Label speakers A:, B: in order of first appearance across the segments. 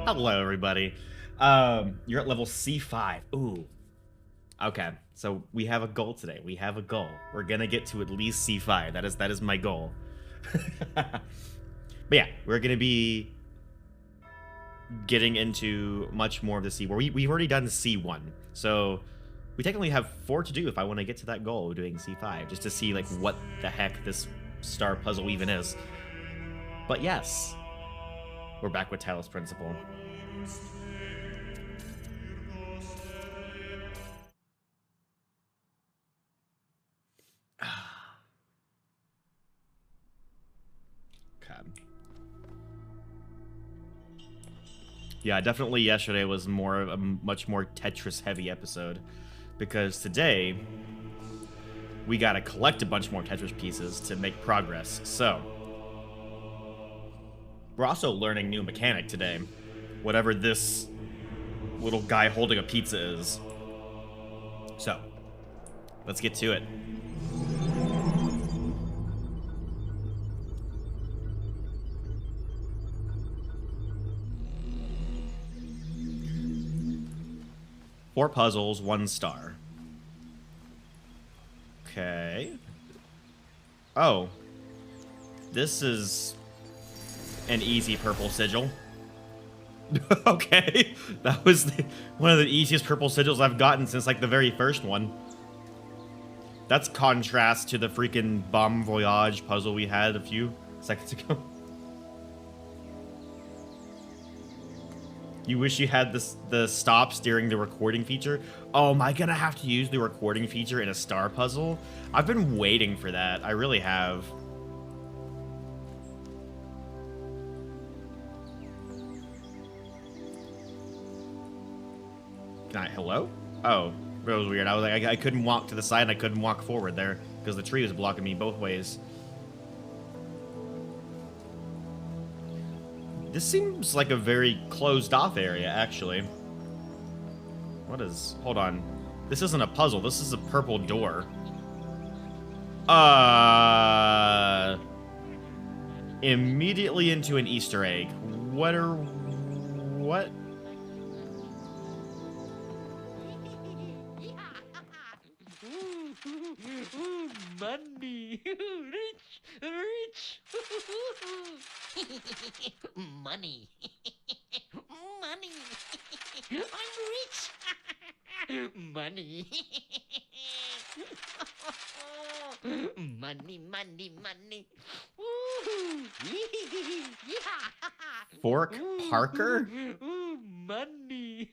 A: Hello, everybody. You're at level C5. Ooh. Okay, so we have a goal today. We have a goal. We're gonna get to at least C5. That is my goal. But yeah, we're gonna be getting into much more of the C. Where we've already done C1, so we technically have 4 to do if I want to get to that goal of doing C5, just to see like what the heck this star puzzle even is. But yes, we're back with Talos Principle. Yeah, definitely yesterday was a much more Tetris heavy episode, because today we gotta collect a bunch more Tetris pieces to make progress. So we're also learning new mechanic today, whatever this little guy holding a pizza is. So let's get to it. Four puzzles, 1 star. Okay. Oh. This is an easy purple sigil. Okay. That was one of the easiest purple sigils I've gotten since like the very first one. That's contrast to the freaking Bon Voyage puzzle we had a few seconds ago. You wish you had the stops during the recording feature? Oh, am I gonna have to use the recording feature in a star puzzle? I've been waiting for that. I really have. Hello? Oh, that was weird. I was like, I couldn't walk to the side and I couldn't walk forward there because the tree was blocking me both ways. This seems like a very closed-off area, actually. What is... Hold on. This isn't a puzzle. This is a purple door. Immediately into an Easter egg. What?
B: Money. Rich. Money. Money. I'm rich. Money. Money.
A: Fork Parker?
B: Money.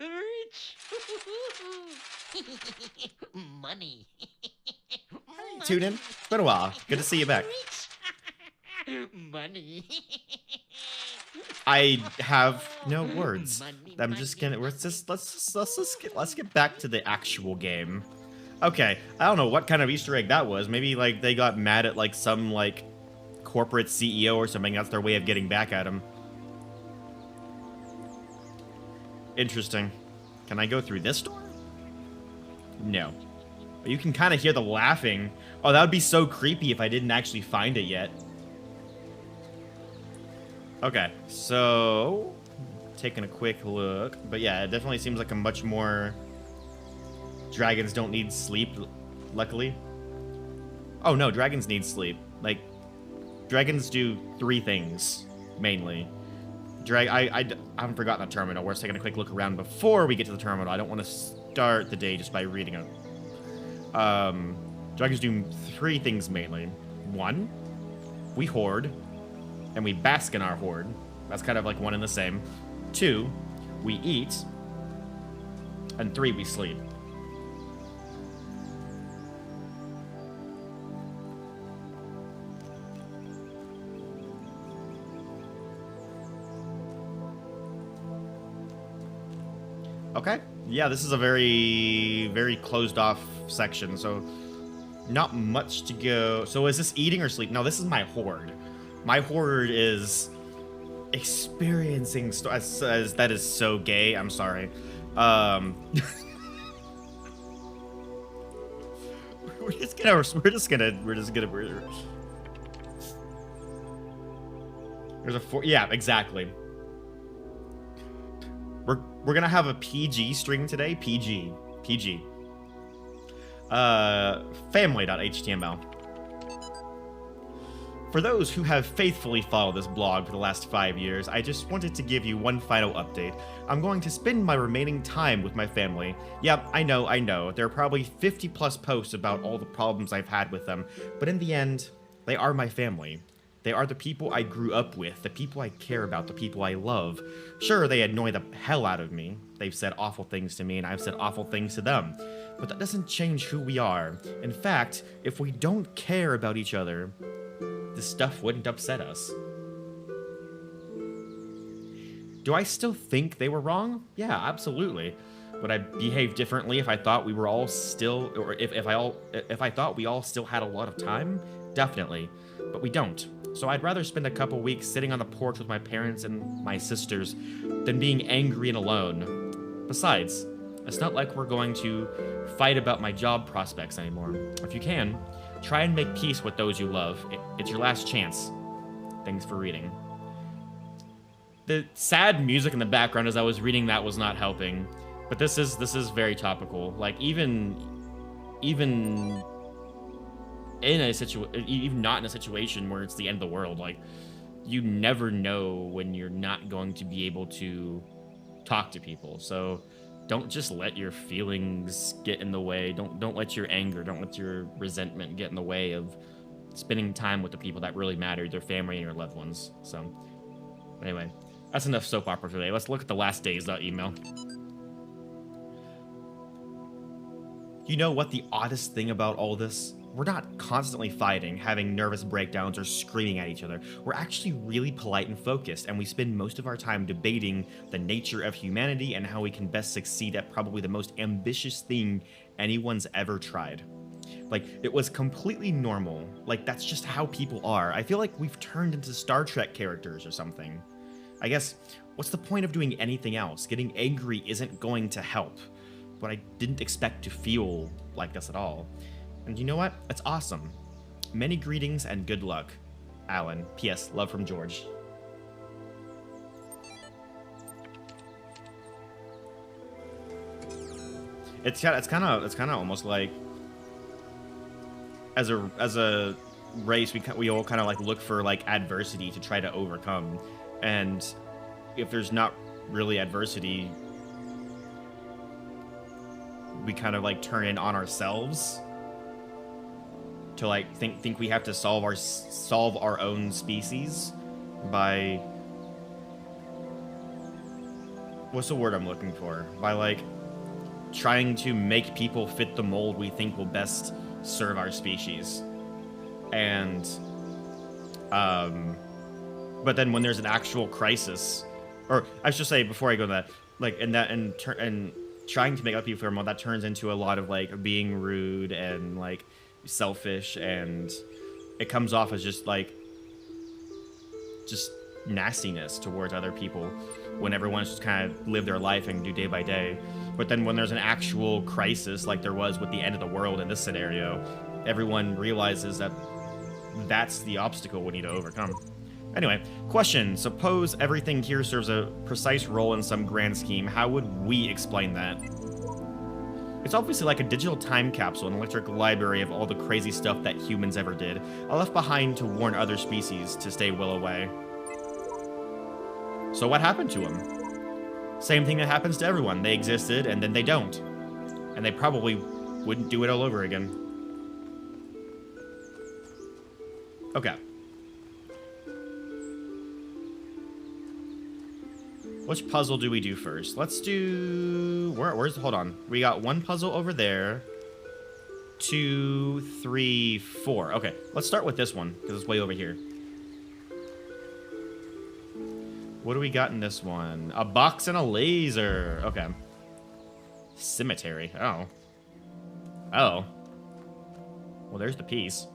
B: Rich. Money.
A: Tune in. It's been a while. Good to see you back.
B: Money.
A: I have no words. I'm just gonna. Let's get back to the actual game. Okay, I don't know what kind of Easter egg that was. Maybe like they got mad at like some like corporate CEO or something. That's their way of getting back at him. Interesting. Can I go through this door? No. But you can kind of hear the laughing. Oh, that would be so creepy if I didn't actually find it yet. Okay, so taking a quick look. But yeah, it definitely seems like a much more... Dragons don't need sleep, luckily. Oh no, dragons need sleep. Like, dragons do 3 things, mainly. I haven't forgotten the terminal. We're just taking a quick look around before we get to the terminal. I don't want to start the day just by reading it. Dragons do 3 things mainly. 1, we hoard, and we bask in our hoard. That's kind of like one and the same. 2, we eat, and 3, we sleep. Okay. Yeah, this is a very, very closed off section, so not much to go. So is this eating or sleep? No, this is my hoard. My hoard is experiencing that is so gay. I'm sorry. We're just know, there's a four. Yeah, exactly. We're gonna have a PG string today. PG. Family.html. For those who have faithfully followed this blog for the last 5 years, I just wanted to give you one final update. I'm going to spend my remaining time with my family. Yep, I know. There are probably 50 plus posts about all the problems I've had with them, but in the end, they are my family. They are the people I grew up with, the people I care about, the people I love. Sure, they annoy the hell out of me. They've said awful things to me, and I've said awful things to them. But that doesn't change who we are. In fact, if we don't care about each other, this stuff wouldn't upset us. Do I still think they were wrong? Yeah, absolutely. Would I behave differently if I thought we were all still, or if I thought we all still had a lot of time? Definitely. But we don't. So I'd rather spend a couple weeks sitting on the porch with my parents and my sisters than being angry and alone. Besides, it's not like we're going to fight about my job prospects anymore. If you can, try and make peace with those you love. It's your last chance. Thanks for reading. The sad music in the background as I was reading that was not helping, but this is very topical. Like even in a even not in a situation where it's the end of the world, like you never know when you're not going to be able to talk to people. So don't just let your feelings get in the way. Don't let your anger, don't let your resentment get in the way of spending time with the people that really matter, your family and your loved ones. So anyway, that's enough soap opera today. Let's look at the last day's email. You know what the oddest thing about all this? We're not constantly fighting, having nervous breakdowns, or screaming at each other. We're actually really polite and focused, and we spend most of our time debating the nature of humanity and how we can best succeed at probably the most ambitious thing anyone's ever tried. Like, it was completely normal. Like, that's just how people are. I feel like we've turned into Star Trek characters or something. I guess, what's the point of doing anything else? Getting angry isn't going to help. But I didn't expect to feel like this at all. And you know what? That's awesome. Many greetings and good luck. Alan. P.S. Love from George. It's kind of almost like as a race we all kind of like look for like adversity to try to overcome, and if there's not really adversity, we kind of like turn in on ourselves to like think we have to solve our own species by, what's the word I'm looking for? By like trying to make people fit the mold we think will best serve our species. And but then when there's an actual crisis, or I should say before I go to that, like and trying to make other people feel more, that turns into a lot of like being rude and like selfish, and it comes off as just nastiness towards other people when everyone's just kind of live their life and do day by day. But then when there's an actual crisis like there was with the end of the world in this scenario, everyone realizes that that's the obstacle we need to overcome. Anyway, question. Suppose everything here serves a precise role in some grand scheme. How would we explain that? It's obviously like a digital time capsule, an electric library of all the crazy stuff that humans ever did. I left behind to warn other species to stay well away. So what happened to them? Same thing that happens to everyone. They existed, and then they don't. And they probably wouldn't do it all over again. Okay. Which puzzle do we do first? Let's do... Hold on. We got one puzzle over there. 2, 3, 4. Okay, let's start with this one, because it's way over here. What do we got in this one? A box and a laser. Okay. Cemetery. Oh. Oh. Well, there's the piece.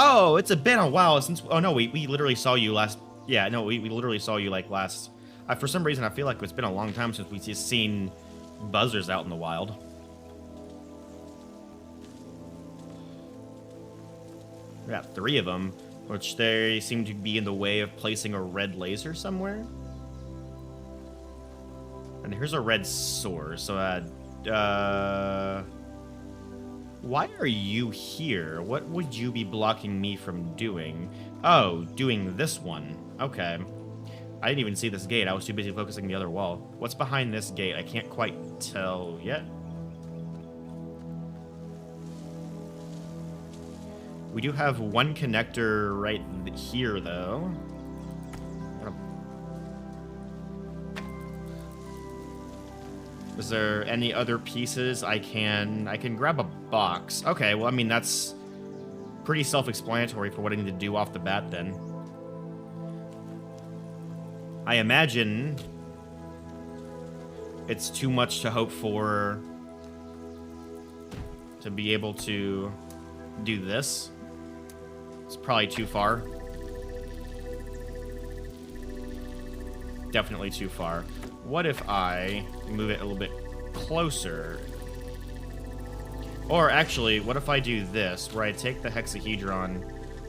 A: Oh, it's been a while since... Oh, no, we literally saw you last... Yeah, no, we literally saw you, like, last... for some reason, I feel like it's been a long time since we've just seen buzzers out in the wild. We got 3 of them, which they seem to be in the way of placing a red laser somewhere. And here's a red sword, so, why are you here? What would you be blocking me from doing? Oh, doing this one. Okay. I didn't even see this gate. I was too busy focusing the other wall. What's behind this gate? I can't quite tell yet. We do have one connector right here, though. Is there any other pieces I can grab a box? Okay, well, I mean, that's pretty self-explanatory for what I need to do off the bat, then. I imagine it's too much to hope for to be able to do this. It's probably too far. Definitely too far. What if I move it a little bit closer? Or actually, what if I do this, where I take the hexahedron,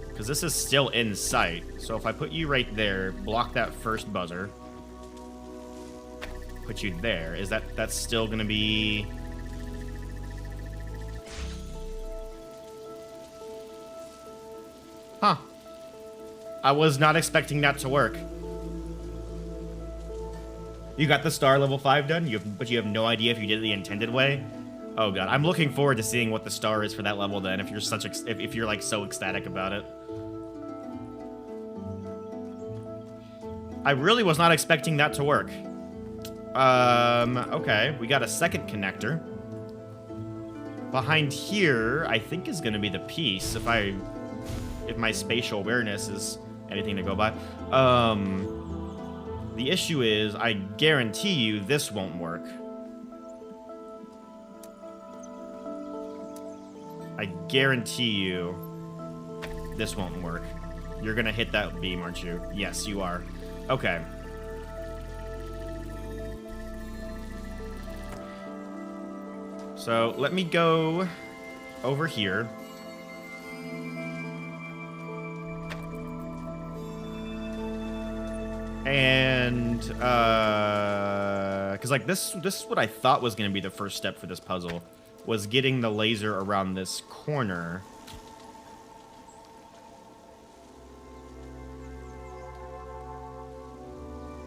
A: because this is still in sight. So if I put you right there, block that first buzzer, put you there, that's still gonna be... Huh. I was not expecting that to work. You got the star level 5 done, but you have no idea if you did it the intended way? Oh god, I'm looking forward to seeing what the star is for that level then, if you're like so ecstatic about it. I really was not expecting that to work. Okay, we got a second connector. Behind here, I think is gonna be the piece, if my spatial awareness is anything to go by. The issue is, I guarantee you this won't work. I guarantee you this won't work. You're gonna hit that beam, aren't you? Yes, you are. Okay. So, let me go over here. And, because, like, this is what I thought was going to be the first step for this puzzle, was getting the laser around this corner.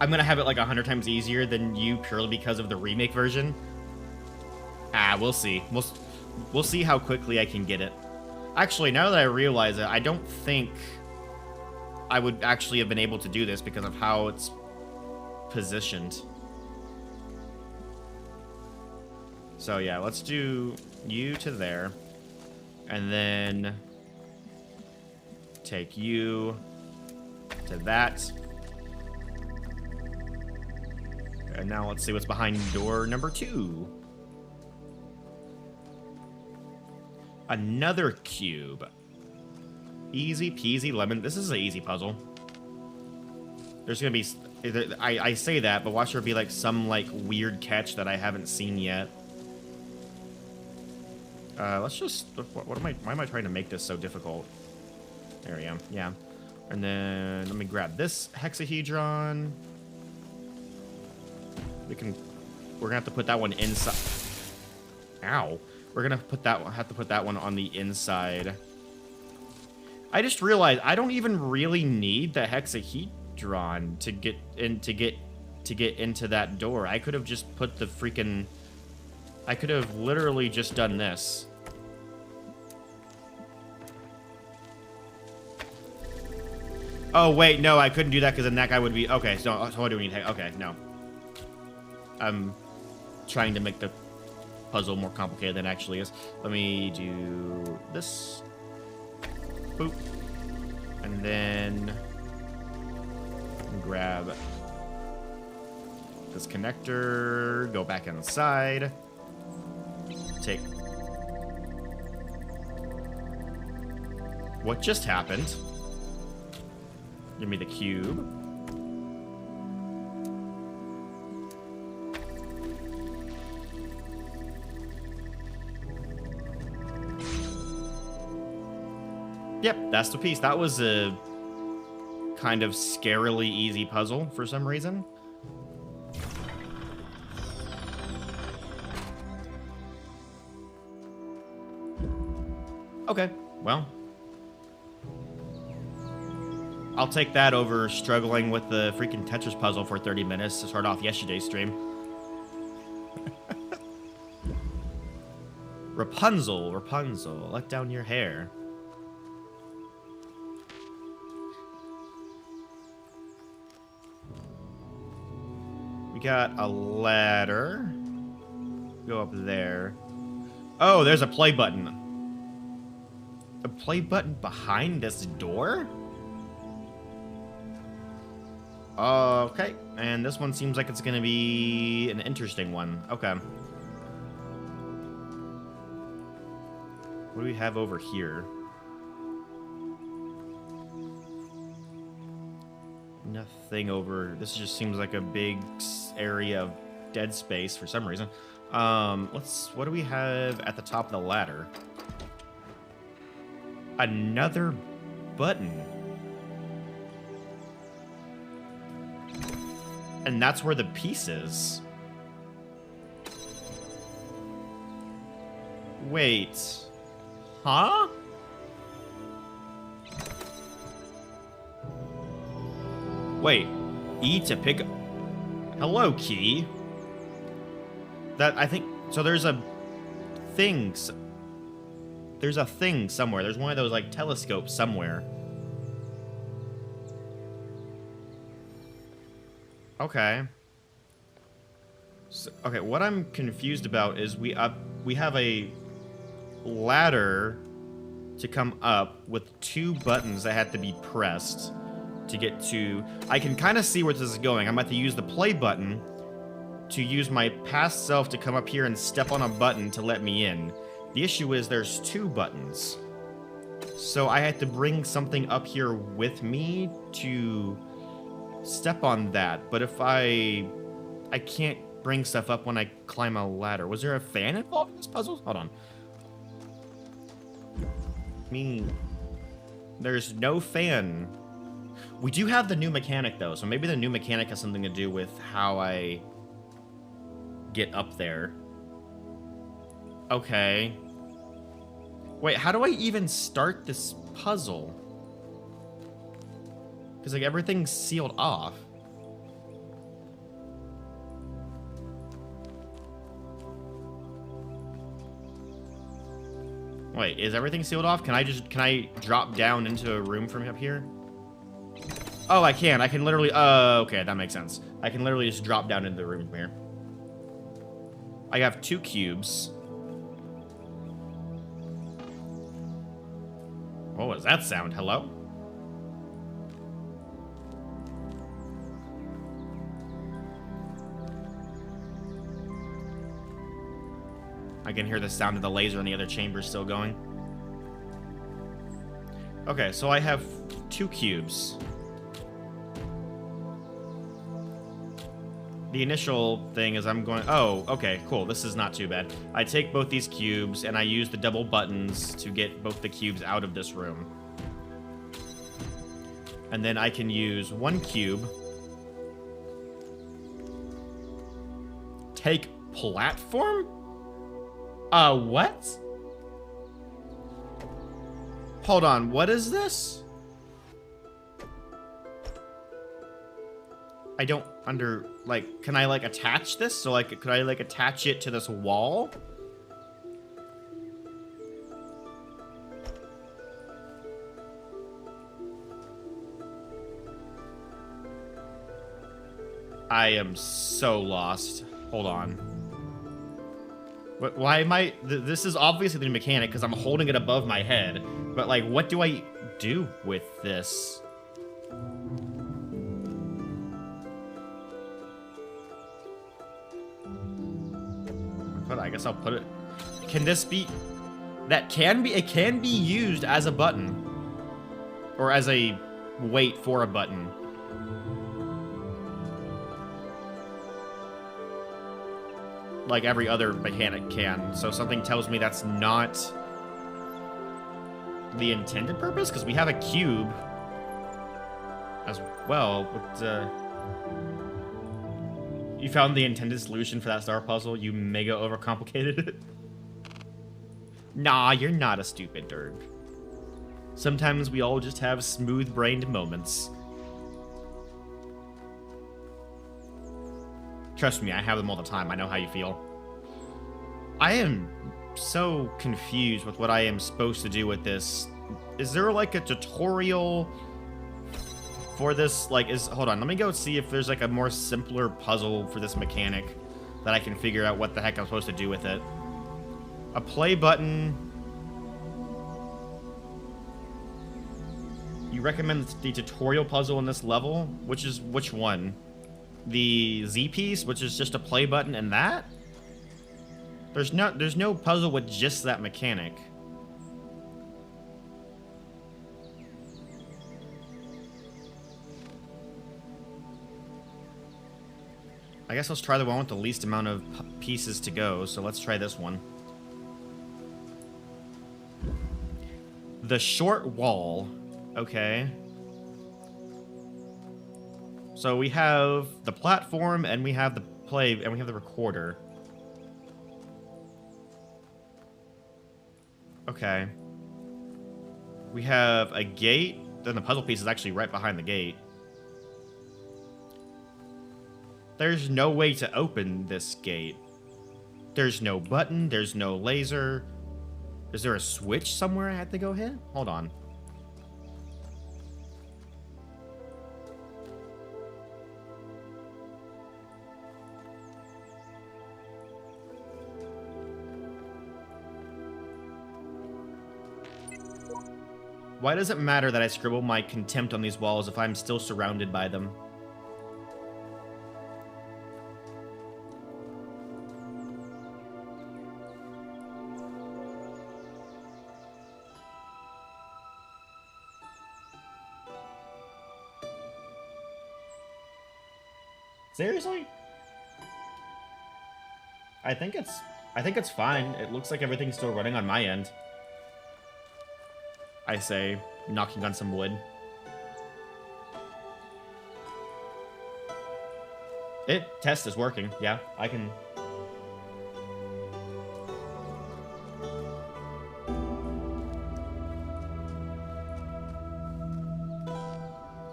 A: I'm going to have it, like, 100 times easier than you purely because of the remake version. We'll see. We'll see how quickly I can get it. Actually, now that I realize it, I don't think I would actually have been able to do this because of how it's positioned. So yeah, let's do you to there. And then take you to that. And now let's see what's behind door number 2. Another cube. Easy peasy lemon. This is an easy puzzle. There's gonna be... I say that, but watch there be like some like weird catch that I haven't seen yet. Let's just... Why am I trying to make this so difficult? There we go. Yeah. And then let me grab this hexahedron. We're gonna have to put that one inside. Ow. We're gonna have to put that one on the inside. I just realized I don't even really need the hexahedron to get into that door. I could have just put the freaking... I could have literally just done this. Oh wait, no, I couldn't do that because then that guy would be... Okay, so what do we need? Okay, no. I'm trying to make the puzzle more complicated than it actually is. Let me do this. Boop. And then grab this connector, go back inside, What just happened? Give me the cube. Yep, that's the piece. That was a kind of scarily easy puzzle for some reason. Okay, well. I'll take that over struggling with the freaking Tetris puzzle for 30 minutes to start off yesterday's stream. Rapunzel, Rapunzel, let down your hair. We got a ladder. Go up there. Oh, there's a play button. A play button behind this door? Okay, and this one seems like it's gonna be an interesting one. Okay. What do we have over here? Nothing over... This just seems like a big area of dead space for some reason. What do we have at the top of the ladder? Another button. And that's where the piece is. Wait. Huh? Wait. E to pick up. Hello, key. That, I think... So there's a thing... There's a thing somewhere. There's one of those, like, telescopes somewhere. Okay. So, okay, what I'm confused about is we have a ladder to come up with 2 buttons that have to be pressed to get to... I can kind of see where this is going. I'm about to use the play button to use my past self to come up here and step on a button to let me in. The issue is there's 2 buttons. So I had to bring something up here with me to step on that. But if I can't bring stuff up when I climb a ladder. Was there a fan involved in this puzzle? Hold on. I mean, there's no fan. We do have the new mechanic, though, so maybe the new mechanic has something to do with how I get up there. Okay. Wait, how do I even start this puzzle? Because, like, everything's sealed off. Wait, is everything sealed off? Can I drop down into a room from up here? Oh, I can. I can literally... okay, that makes sense. I can literally just drop down into the room from here. I have 2 cubes. What was that sound? Hello? I can hear the sound of the laser in the other chamber still going. Okay, so I have 2 cubes. The initial thing is I'm going... Oh, okay, cool. This is not too bad. I take both these cubes, and I use the double buttons to get both the cubes out of this room. And then I can use 1 cube. Take platform? What? Hold on, what is this? I don't like, can I, like, attach this? So, like, could I, like, attach it to this wall? I am so lost. Hold on. Why am I... This is obviously the mechanic because I'm holding it above my head. But, like, what do I do with this? I guess I'll put it... Can this be... That can be... It can be used as a button. Or as a wait for a button. Like every other mechanic can. So something tells me that's not the intended purpose, because we have a cube as well. But, you found the intended solution for that star puzzle? You mega overcomplicated it? Nah, you're not a stupid nerd. Sometimes we all just have smooth-brained moments. Trust me, I have them all the time. I know how you feel. I am so confused with what I am supposed to do with this. Is there like a tutorial for this? Like, hold on, let me go see if there's like a more simpler puzzle for this mechanic that I can figure out what the heck I'm supposed to do with it. A play button. You recommend the tutorial puzzle in this level? Which one? The Z piece, which is just a play button, and that? There's no puzzle with just that mechanic. I guess let's try the one with the least amount of pieces to go, so let's try this one. The short wall. Okay. So we have the platform, and we have the play, and we have the recorder. Okay. We have a gate, then the puzzle piece is actually right behind the gate. There's no way to open this gate. There's no button, there's no laser. Is there a switch somewhere I had to go hit? Hold on. Why does it matter that I scribble my contempt on these walls if I'm still surrounded by them? Seriously? I think it's fine. It looks like everything's still running on my end. I say, knocking on some wood. Test is working. Yeah, I can.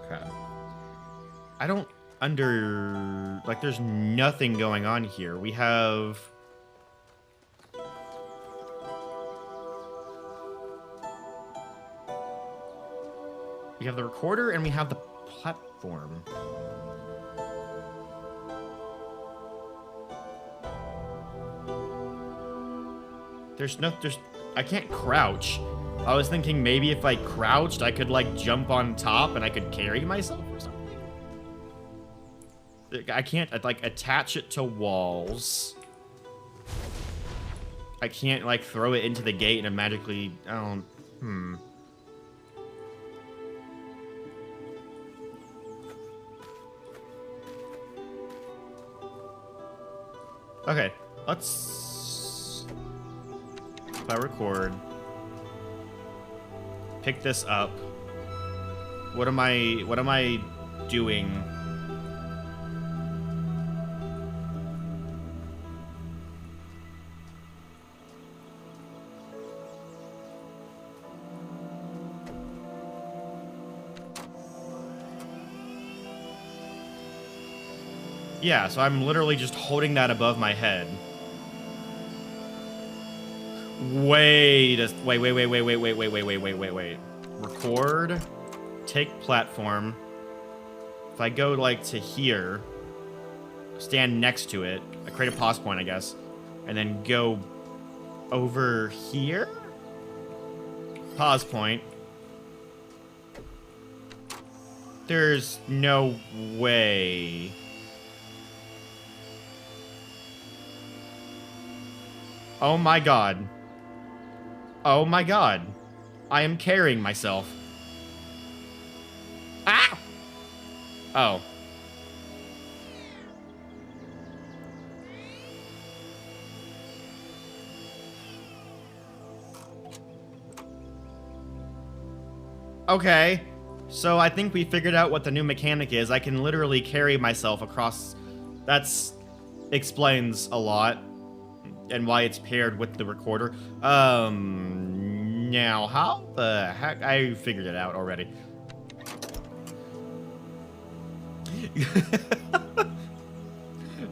A: Crap. I don't like, there's nothing going on here. We have... We have the recorder, and we have the platform. I can't crouch. I was thinking maybe if I crouched, I could, like, jump on top and I could carry myself or something. I can't, like, attach it to walls. I can't, like, throw it into the gate and it magically... Okay, let's... If I record... Pick this up. What am I doing? Yeah, so I'm literally just holding that above my head. Wait. Record. Take platform. If I go, like, to here, stand next to it, I create a pause point, I guess, and then go over here? Pause point. There's no way. Oh my god. Oh my god. I am carrying myself. Oh. Okay. So I think we figured out what the new mechanic is. I can literally carry myself across. That's explains a lot and why it's paired with the recorder. Now how the heck? I figured it out already.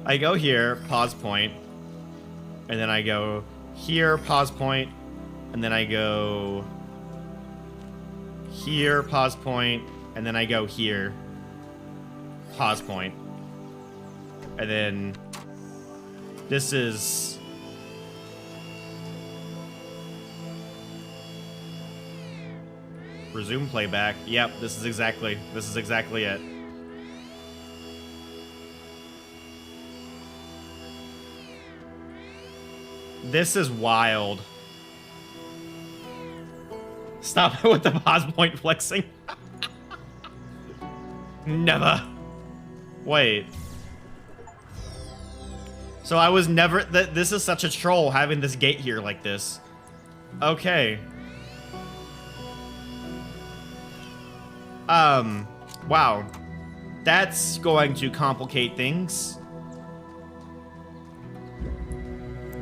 A: I go here, pause point, and then I go here, pause point, and then I go here, pause point, and then I go here, pause point, and then this is resume playback. Yep, this is exactly it. This is wild. Stop with the pause point flexing. Never. Wait. So I was never... This is such a troll having this gate here like this. Okay. Wow. That's going to complicate things.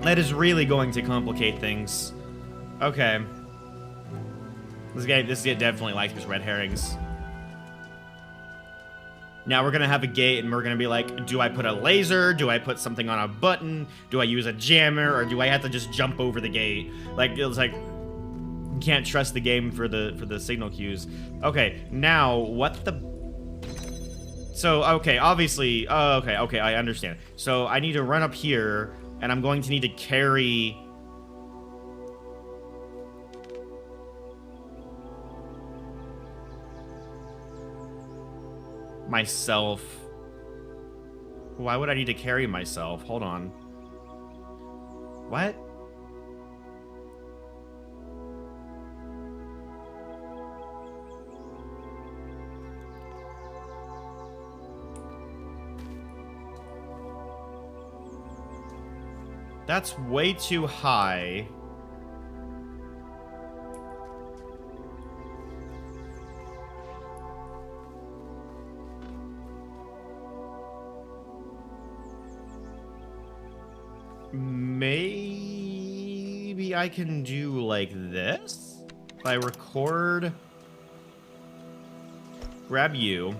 A: That is really going to complicate things. Okay. This game definitely likes his red herrings. Now we're gonna have a gate and we're gonna be like, do I put a laser? Do I put something on a button? Do I use a jammer? Or do I have to just jump over the gate? Like, it was like, you can't trust the game for the signal cues. Okay, now what the... So, okay, obviously, okay, I understand. So I need to run up here and I'm going to need to carry... myself. Why would I need to carry myself? Hold on. What? That's way too high. Maybe I can do like this? If I record, grab you.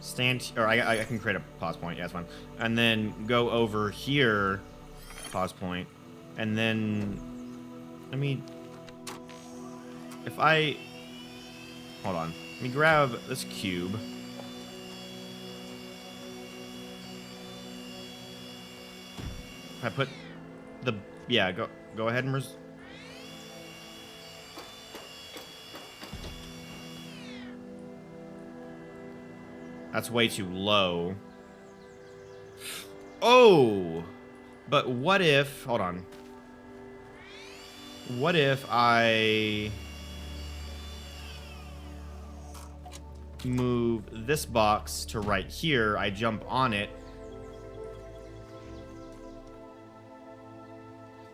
A: Stand, or I can create a pause point, yeah, that's fine. And then go over here, pause point. And then, let me, if I, hold on. Let me grab this cube. I put the, yeah, go ahead and that's way too low. Oh! But what if, hold on. What if I move this box to right here, I jump on it.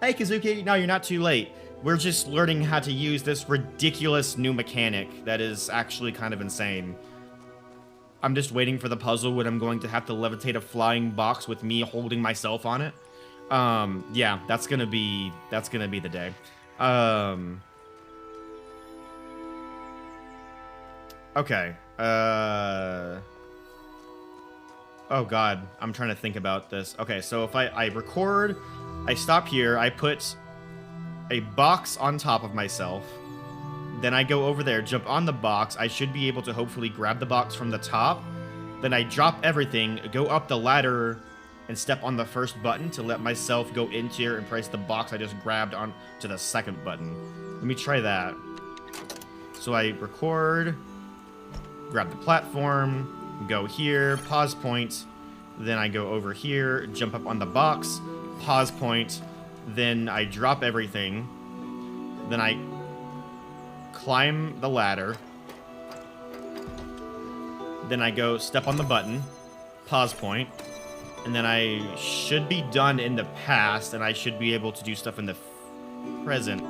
A: Hey, Kazuki, no, you're not too late. We're just learning how to use this ridiculous new mechanic that is actually kind of insane. I'm just waiting for the puzzle when I'm going to have to levitate a flying box with me holding myself on it. Yeah, that's gonna be the day. Okay. Oh god, I'm trying to think about this. Okay, so if I record, I stop here, I put a box on top of myself, then I go over there, jump on the box, I should be able to hopefully grab the box from the top, then I drop everything, go up the ladder, and step on the first button to let myself go into here and press the box I just grabbed on to the second button. Let me try that. So I record, grab the platform, go here, pause point, then I go over here, jump up on the box, pause point, then I drop everything, then I climb the ladder. Then I go step on the button, pause point, and then I should be done in the past, and I should be able to do stuff in the present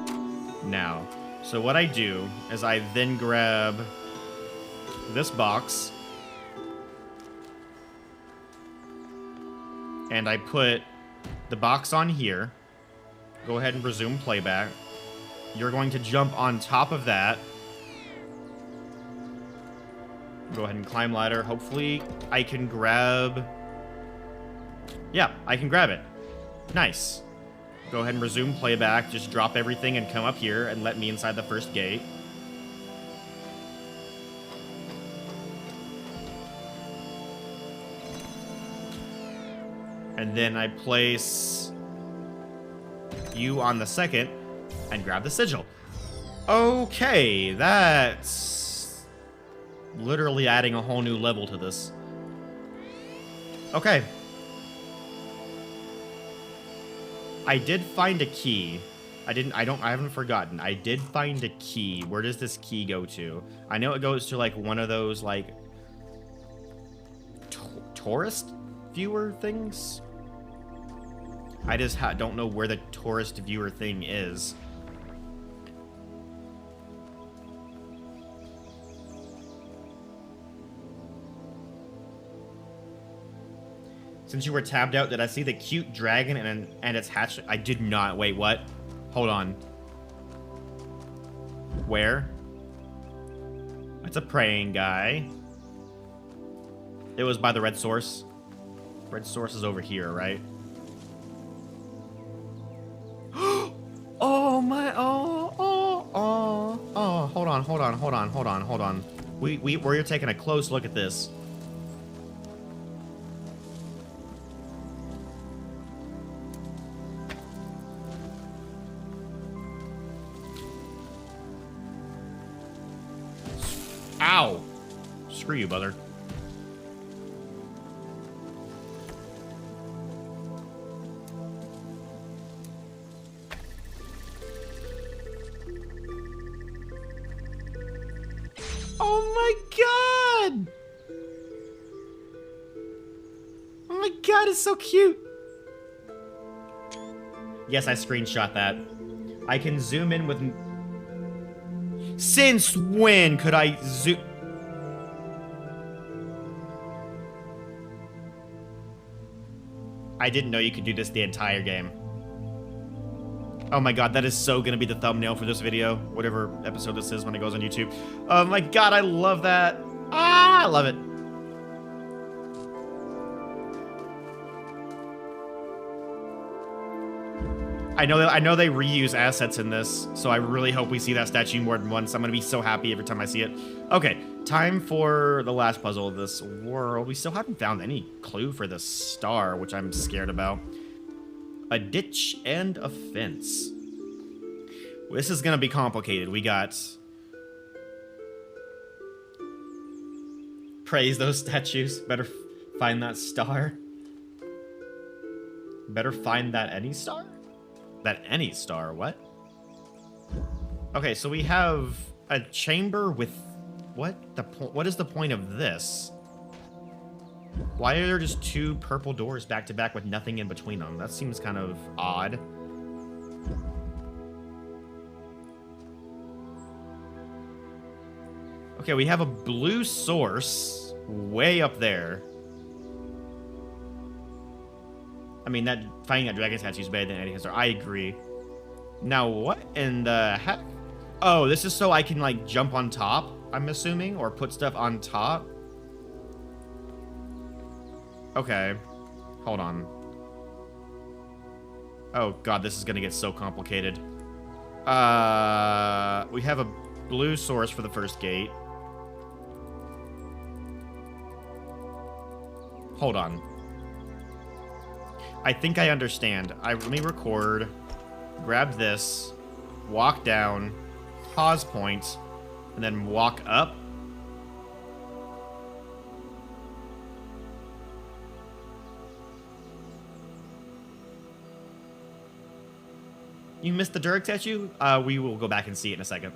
A: now. So what I do is I then grab this box, and I put the box on here. Go ahead and resume playback. You're going to jump on top of that. Go ahead and climb ladder. Hopefully I can grab... Yeah, I can grab it. Nice. Go ahead and resume playback. Just drop everything and come up here and let me inside the first gate. And then I place you on the second and grab the sigil. Okay, that's literally adding a whole new level to this. Okay. I did find a key. I haven't forgotten. I did find a key. Where does this key go to? I know it goes to like one of those like tourist viewer things. I just don't know where the tourist viewer thing is. Since you were tabbed out, did I see the cute dragon and its hatch? I did not. Wait, what? Hold on. Where? That's a praying guy. It was by the red source. Red source is over here, right? Oh my, oh, hold on. We're taking a close look at this. Ow! Screw you, brother. Oh my god! Oh my god, it's so cute! Yes, I screenshot that. I can zoom in with... Since when could I zoom... I didn't know you could do this the entire game. Oh my god, that is so gonna be the thumbnail for this video. Whatever episode this is when it goes on YouTube. Oh my god, I love that. Ah, I love it. I know they reuse assets in this, so I really hope we see that statue more than once. I'm gonna be so happy every time I see it. Okay, time for the last puzzle of this world. We still haven't found any clue for the star, which I'm scared about. A ditch and a fence. This is gonna be complicated. We got... Praise those statues. Better find that star. Better find that any star? That any star, what? Okay, so we have a chamber with... What is the point of this? Why are there just two purple doors back to back with nothing in between them? That seems kind of odd. Okay, we have a blue source way up there. I mean, finding that dragon statue is better than anything else. I agree. Now, what in the heck? Oh, this is so I can, like, jump on top, I'm assuming? Or put stuff on top? Okay. Hold on. Oh, God, this is gonna get so complicated. We have a blue source for the first gate. Hold on. I think I understand. Let me record, grab this, walk down, pause point, and then walk up. You missed the Durek statue? We will go back and see it in a second.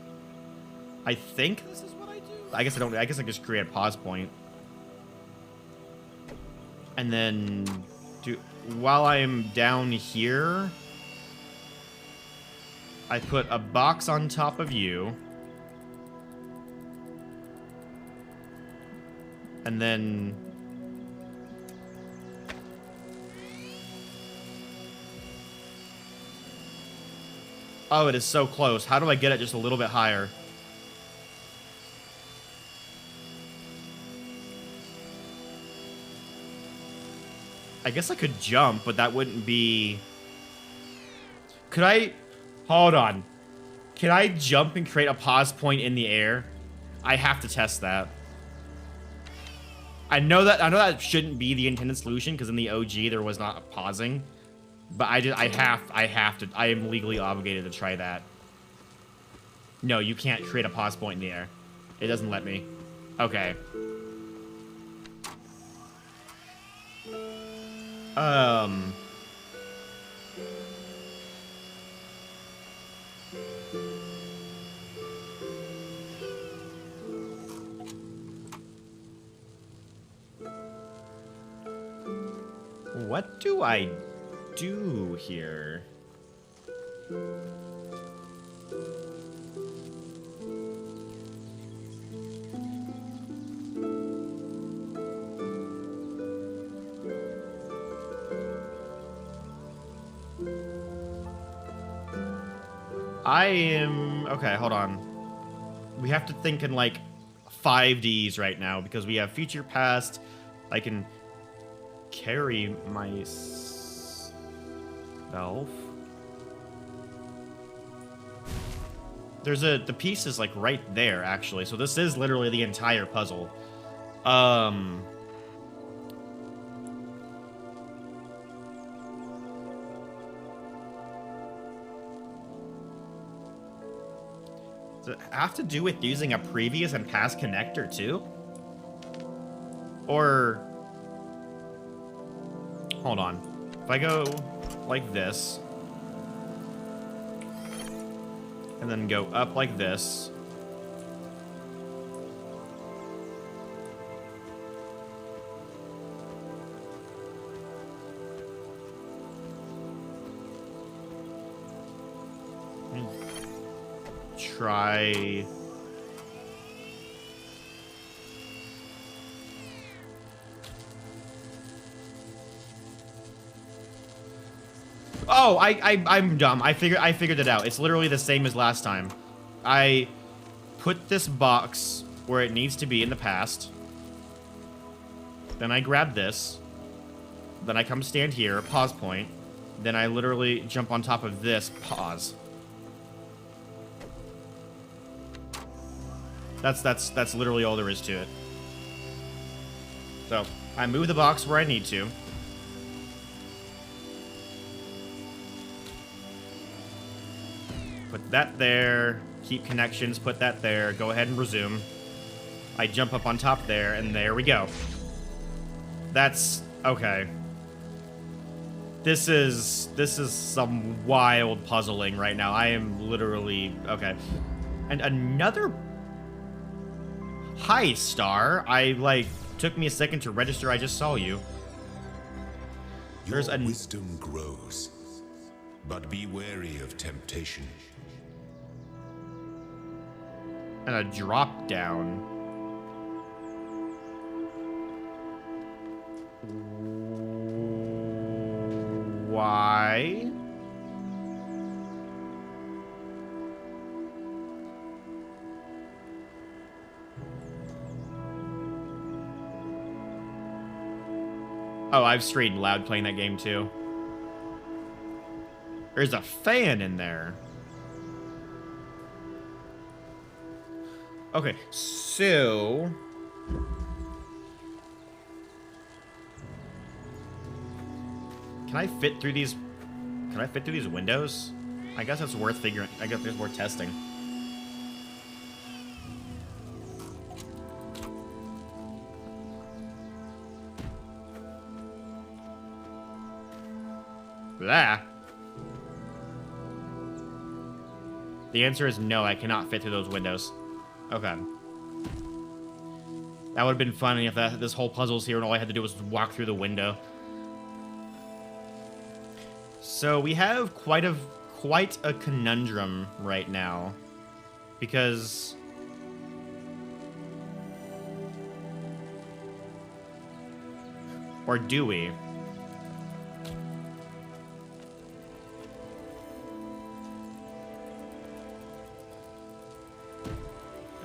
A: I think this is what I do. I guess I don't. I guess I just create a pause point. And then while I'm down here, I put a box on top of you. And then oh, it is so close. How do I get it just a little bit higher? I guess I could jump, but that wouldn't be... Could I... Hold on. Can I jump and create a pause point in the air? I have to test that. I know that shouldn't be the intended solution, because in the OG there was not pausing. But I am legally obligated to try that. No, you can't create a pause point in the air. It doesn't let me. Okay. What do I do here? Okay, hold on. We have to think in like 5Ds right now because we have future, past. I can carry myself. There's the piece is like right there actually. So this is literally the entire puzzle. Does it have to do with using a previous and past connector too? Or... Hold on. If I go like this, and then go up like this, try... Oh, I'm dumb. I figured it out. It's literally the same as last time. I put this box where it needs to be in the past. Then I grab this. Then I come stand here, pause point. Then I literally jump on top of this, pause. That's literally all there is to it. So, I move the box where I need to. Put that there, keep connections, put that there, go ahead and resume. I jump up on top there, and there we go. That's... okay. This is some wild puzzling right now. I am literally... okay. And another... Hi, Star. Took me a second to register I just saw you.
C: Your wisdom grows, but be wary of temptation.
A: And a drop down. Why? Oh, I've strayed loud playing that game too. There's a fan in there. Okay, so... Can I fit through these... Can I fit through these windows? I guess that's worth figuring... I guess it's worth testing. Blah. The answer is no, I cannot fit through those windows. Okay. That would have been funny if this whole puzzle's here and all I had to do was walk through the window. So we have quite a conundrum right now. Because... Or do we?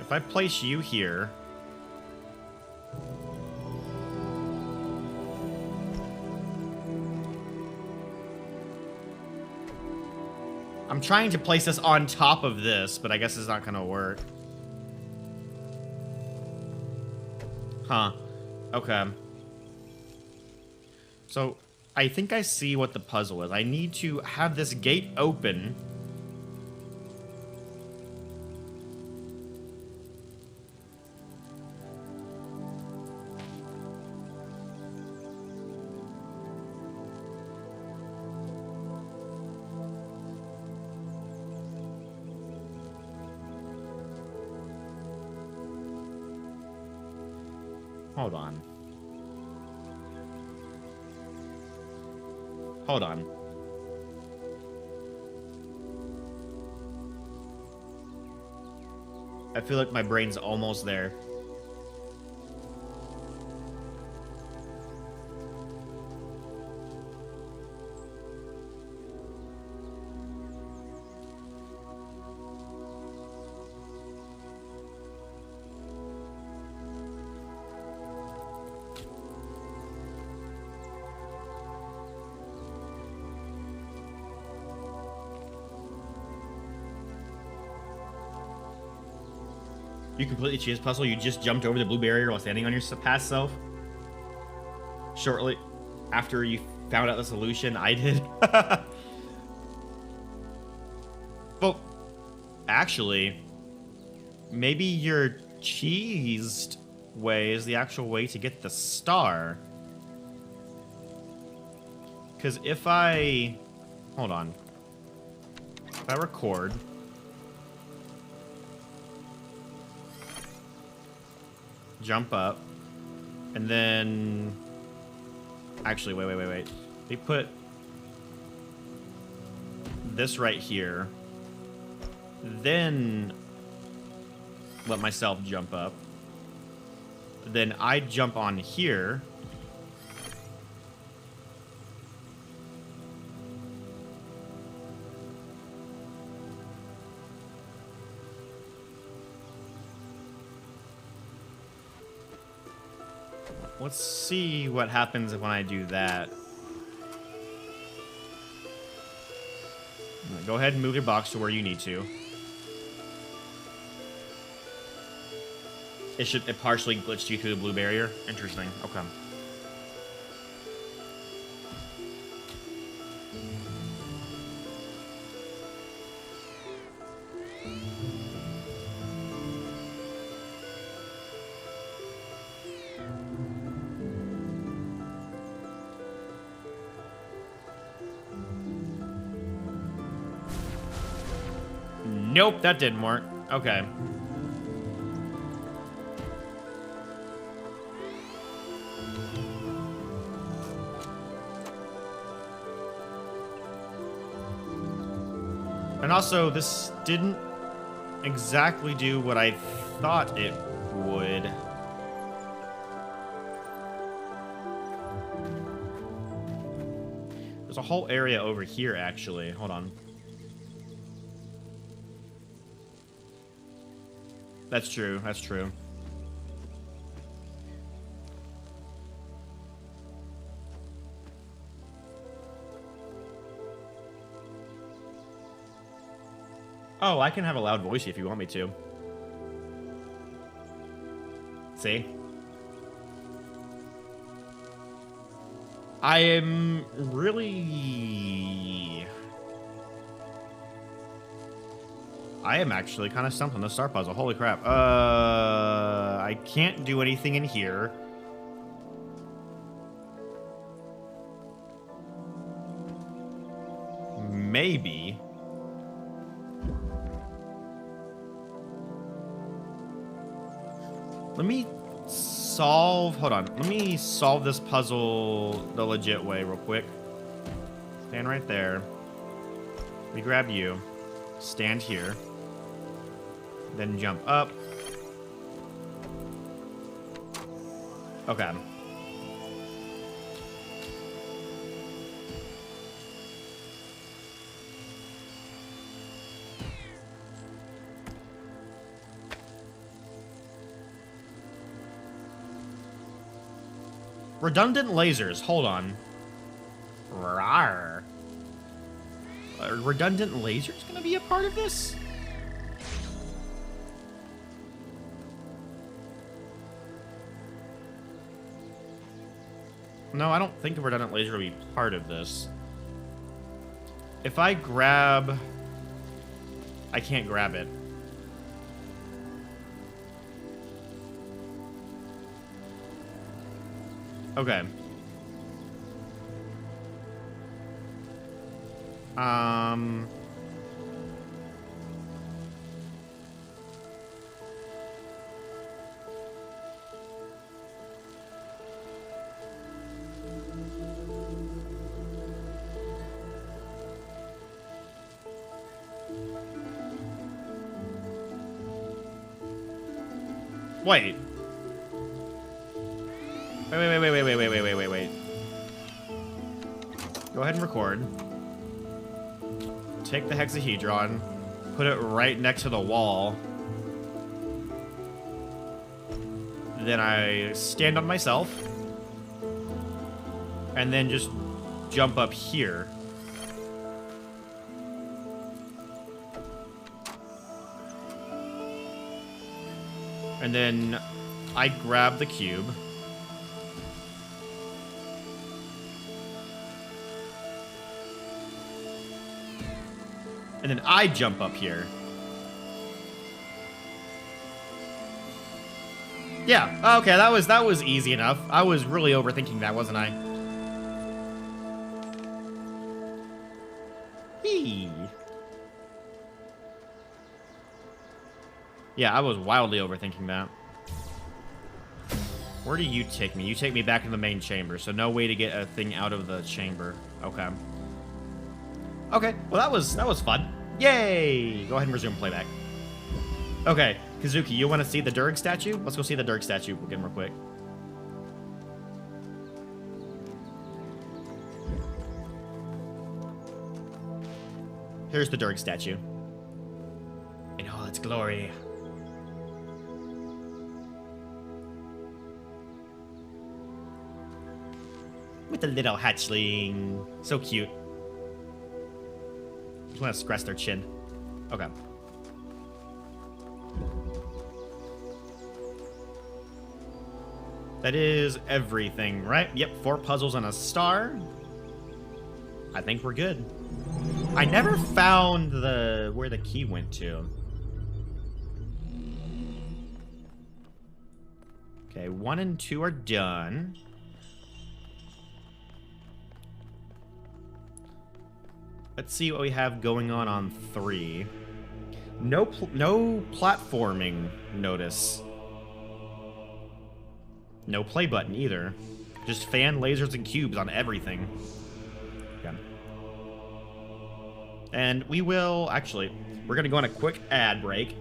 A: If I place you here... I'm trying to place this on top of this, but I guess it's not gonna work. Huh. Okay. So, I think I see what the puzzle is. I need to have this gate open. Hold on. Hold on. I feel like my brain's almost there. You completely cheated this puzzle. You just jumped over the blue barrier while standing on your past self. Shortly after you found out the solution, I did. Well, actually, maybe your cheesed way is the actual way to get the star. Because if I... Hold on. If I record... Jump up, and then... Actually, wait. They put this right here, then let myself jump up, then I jump on here, let's see what happens when I do that. Go ahead and move your box to where you need to. It partially glitched you through the blue barrier. Interesting. Okay. Nope, that didn't work. Okay. And also, this didn't exactly do what I thought it would. There's a whole area over here, actually. Hold on. That's true. That's true. Oh, I can have a loud voice if you want me to. See? I am really... I am actually kind of stumped on the star puzzle. Holy crap. I can't do anything in here. Maybe. Let me solve... Hold on. Let me solve this puzzle the legit way real quick. Stand right there. We grab you. Stand here. Then jump up. Okay. Redundant lasers. Hold on. Rawr. Are redundant lasers gonna be a part of this? No, I don't think a redundant laser will be part of this. If I grab... I can't grab it. Okay. Wait. Wait. Go ahead and record. Take the hexahedron, put it right next to the wall. Then I stand on myself. And then just jump up here. And then I grab the cube. And then I jump up here. Yeah, okay, that was easy enough. I was really overthinking that, wasn't I? Hee. Yeah, I was wildly overthinking that. Where do you take me? You take me back to the main chamber, so no way to get a thing out of the chamber. Okay. Okay, well that was fun. Yay! Go ahead and resume playback. Okay, Kazuki, you want to see the Durg statue? Let's go see the Durg statue again real quick. Here's the Durg statue. In all its glory. With the little hatchling. So cute. Just want to scratch their chin. Okay. That is everything, right? Yep, 4 puzzles and a star. I think we're good. I never found where the key went to. Okay, 1 and 2 are done. Let's see what we have going on 3. No platforming notice. No play button either. Just fan, lasers, and cubes on everything. Okay. And we will, actually, we're going to go on a quick ad break.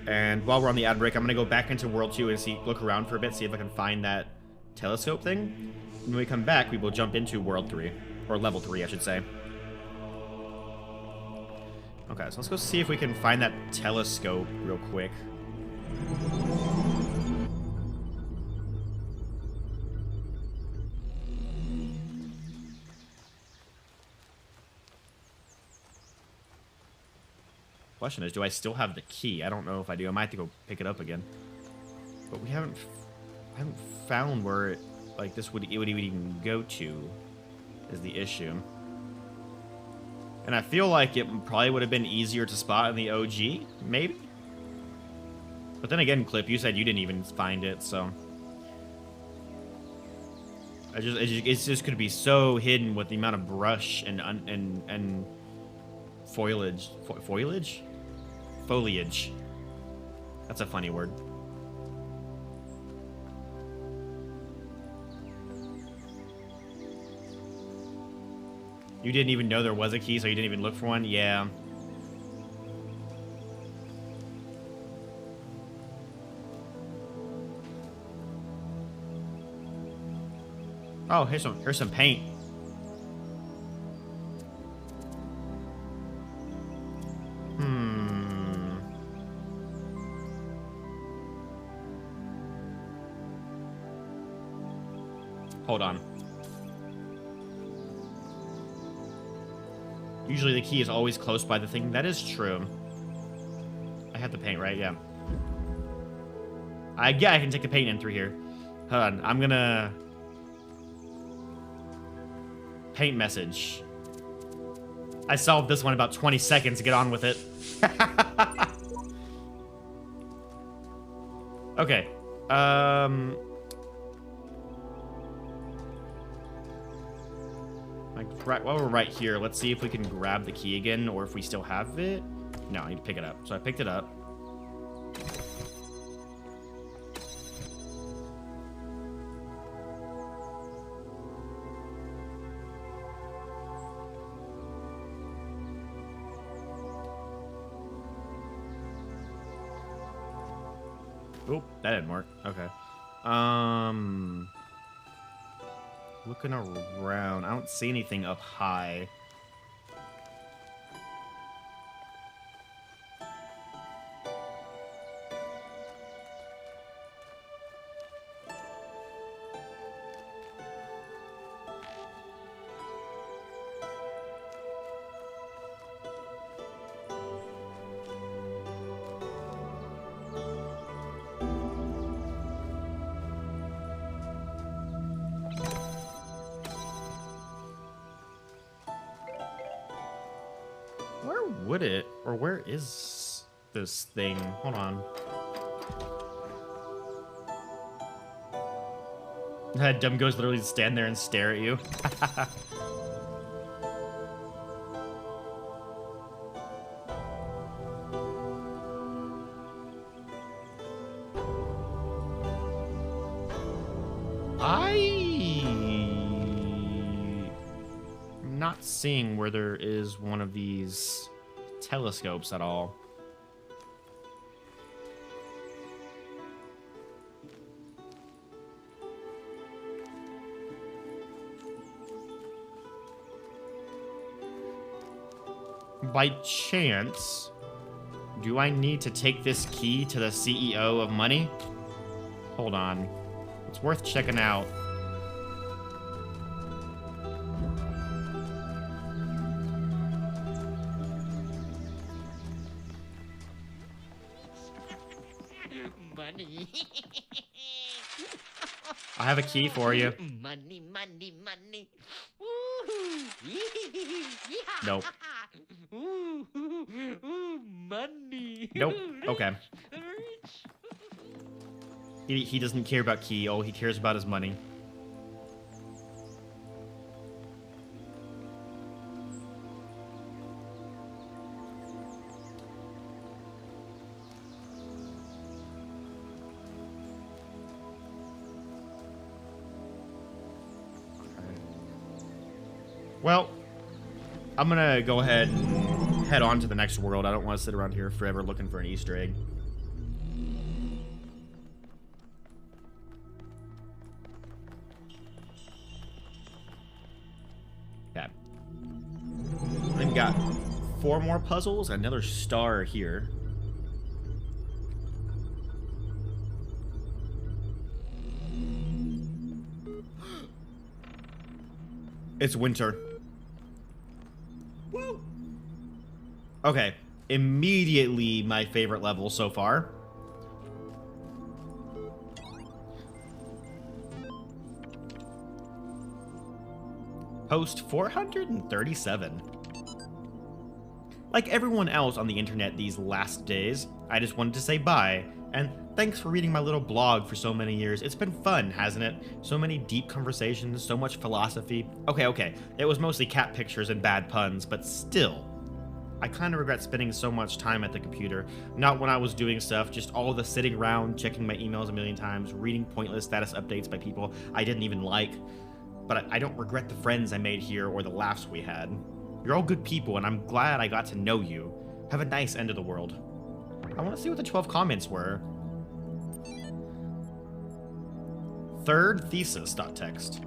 A: And while we're on the ad break, I'm going to go back into World 2 and look around for a bit, see if I can find that telescope thing. When we come back, we will jump into World 3. Or Level 3, I should say. Okay, so let's go see if we can find that telescope real quick. Question is, do I still have the key? I don't know if I do. I might have to go pick it up again. But we haven't found where it would even go to, is the issue. And I feel like it probably would have been easier to spot in the OG, maybe? But then again, Clip, you said you didn't even find it, so... It just could be so hidden with the amount of brush and foliage. Foliage? Foliage. That's a funny word. You didn't even know there was a key, so you didn't even look for one? Yeah. Oh, here's some paint. Hold on. Usually the key is always close by the thing. That is true. I have the paint, right? Yeah. I can take the paint in through here. Hold on. I'm gonna... Paint message. I solved this one in about 20 seconds. Get on with it. Okay. While we're right here, let's see if we can grab the key again, or if we still have it. No, I need to pick it up. So I picked it up. Oop, that didn't work. Okay. Looking around. I don't see anything up high. Where would it, or where is this thing? Hold on. That dumb ghost literally stand there and stare at you. I'm not seeing where there is one of these telescopes at all. By chance, do I need to take this key to the CEO of Money? Hold on. It's worth checking out.
B: Money.
A: I have a key for you.
B: Money, money, money. Woo-hoo. Yeehaw.
A: Nope.
B: Ooh, money.
A: Nope. Okay.
B: Rich.
A: He doesn't care about key. Oh, he cares about his money. Well, I'm gonna go ahead and head on to the next world. I don't want to sit around here forever looking for an Easter egg. Okay. I've got 4 more puzzles and another star here. It's winter. Woo! Okay, immediately my favorite level so far. Post 437. Like everyone else on the internet these last days, I just wanted to say bye, and thanks for reading my little blog for so many years. It's been fun, hasn't it? So many deep conversations, so much philosophy. Okay, it was mostly cat pictures and bad puns, but still. I kind of regret spending so much time at the computer. Not when I was doing stuff, just all the sitting around, checking my emails a million times, reading pointless status updates by people I didn't even like. but I don't regret the friends I made here or the laughs we had. You're all good people, and I'm glad I got to know you. Have a nice end of the world. I want to see what the 12 comments were. Third thesis.txt.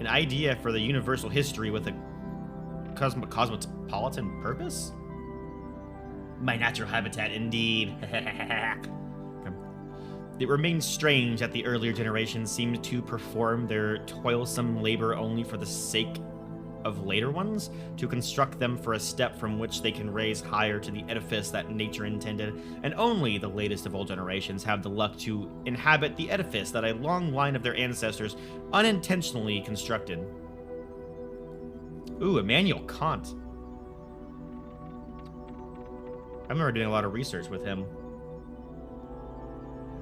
A: An idea for the universal history with a cosmopolitan purpose? My natural habitat, indeed. It remains strange that the earlier generations seemed to perform their toilsome labor only for the sake of later ones, to construct them for a step from which they can raise higher to the edifice that nature intended, and only the latest of all generations have the luck to inhabit the edifice that a long line of their ancestors unintentionally constructed. Ooh, Immanuel Kant. I remember doing a lot of research with him.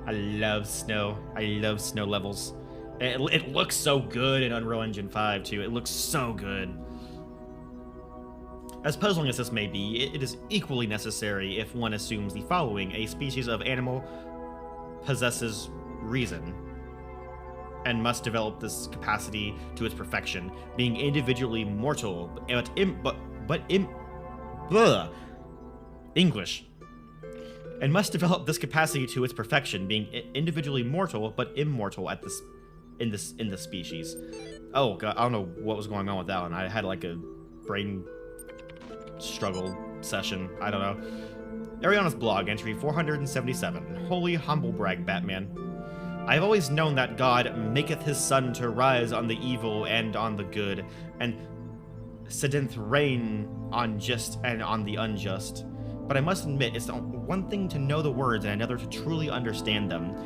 A: I love snow. I love snow levels. It looks so good in Unreal Engine 5, too. It looks so good. As puzzling as this may be, it is equally necessary if one assumes the following. A species of animal possesses reason and must develop this capacity to its perfection, being individually mortal, English. And must develop this capacity to its perfection, being individually mortal but immortal at this in the species. Oh god, I don't know what was going on with that one. I had like a brain struggle session. I don't know. Ariana's blog entry 477. Holy humble brag, Batman. I've always known that God maketh his sun to rise on the evil and on the good, and sendeth rain on just and on the unjust. But I must admit, it's one thing to know the words and another to truly understand them.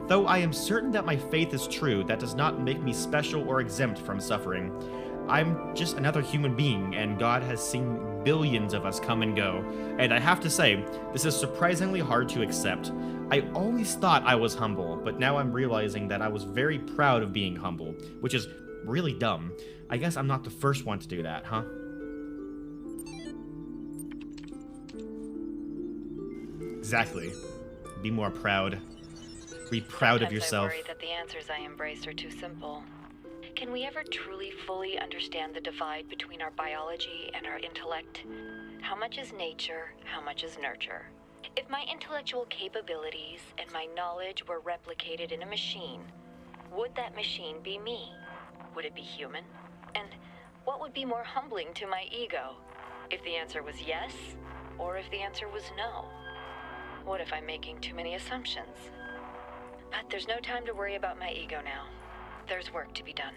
A: Though I am certain that my faith is true, that does not make me special or exempt from suffering. I'm just another human being, and God has seen billions of us come and go. And I have to say, this is surprisingly hard to accept. I always thought I was humble, but now I'm realizing that I was very proud of being humble, which is really dumb. I guess I'm not the first one to do that, huh? Exactly. Be more proud. Be proud of yourself.
D: I worry that the answers I embrace are too simple. Can we ever truly fully understand the divide between our biology and our intellect? How much is nature? How much is nurture? If my intellectual capabilities and my knowledge were replicated in a machine, would that machine be me? Would it be human? And what would be more humbling to my ego? If the answer was yes, or if the answer was no? What if I'm making too many assumptions? But there's no time to worry about my ego now. There's work to be done.